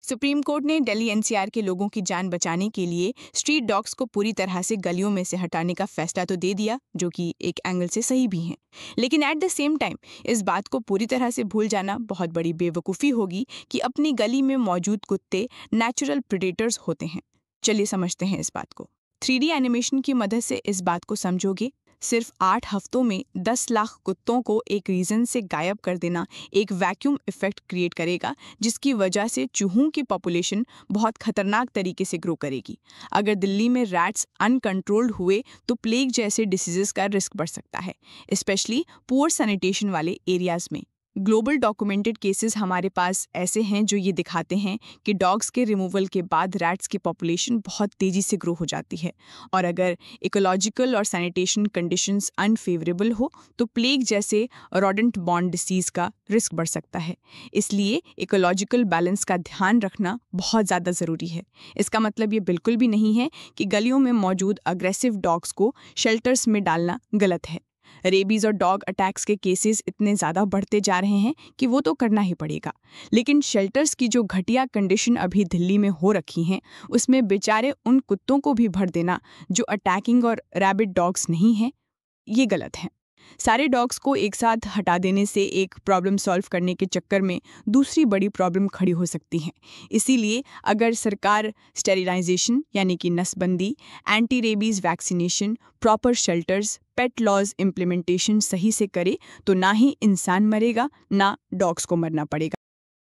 Supreme court ने Delhi NCR के लोगों की जान बचाने के लिए स्ट्रीट डॉग्स को पूरी तरह से गलियों में से हटाने का फैसला तो दे दिया, जो कि एक एंगल से सही भी है। लेकिन एट द सेम टाइम इस बात को पूरी तरह से भूल जाना बहुत बड़ी बेवकूफ़ी होगी कि अपनी गली में मौजूद कुत्ते नेचुरल प्रेडेटर्स होते हैं। चलिए समझते हैं इस बात को। 3D एनिमेशन की मदद से इस बात को समझोगे। सिर्फ 8 हफ्तों में 10 लाख कुत्तों को एक रीजन से गायब कर देना एक वैक्यूम इफेक्ट क्रिएट करेगा, जिसकी वजह से चूहों की पॉपुलेशन बहुत खतरनाक तरीके से ग्रो करेगी। अगर दिल्ली में रैट्स अनकंट्रोल्ड हुए तो प्लेग जैसे डिसीजेस का रिस्क बढ़ सकता है, स्पेशली पुअर सैनिटेशन वाले एरियाज में। ग्लोबल डॉक्यूमेंटेड केसेस हमारे पास ऐसे हैं जो ये दिखाते हैं कि डॉग्स के रिमूवल के बाद रैट्स की पॉपुलेशन बहुत तेज़ी से ग्रो हो जाती है, और अगर इकोलॉजिकल और सैनिटेशन कंडीशंस अनफेवरेबल हो तो प्लेग जैसे रोडेंट बॉर्न डिसीज़ का रिस्क बढ़ सकता है। इसलिए इकोलॉजिकल बैलेंस का ध्यान रखना बहुत ज़्यादा ज़रूरी है। इसका मतलब ये बिल्कुल भी नहीं है कि गलियों में मौजूद अग्रेसिव डॉग्स को शेल्टर्स में डालना गलत है। रेबीज और डॉग अटैक्स के केसेस इतने ज़्यादा बढ़ते जा रहे हैं कि वो तो करना ही पड़ेगा। लेकिन शेल्टर्स की जो घटिया कंडीशन अभी दिल्ली में हो रखी हैं, उसमें बेचारे उन कुत्तों को भी भर देना जो अटैकिंग और रैबिट डॉग्स नहीं हैं, ये गलत है। सारे डॉग्स को एक साथ हटा देने से एक प्रॉब्लम सॉल्व करने के चक्कर में दूसरी बड़ी प्रॉब्लम खड़ी हो सकती है। इसीलिए अगर सरकार स्टेरिलाइजेशन यानी कि नसबंदी, anti rabies vaccination, proper shelters, pet laws implementation सही से करे तो ना ही इंसान मरेगा, ना डॉग्स को मरना पड़ेगा।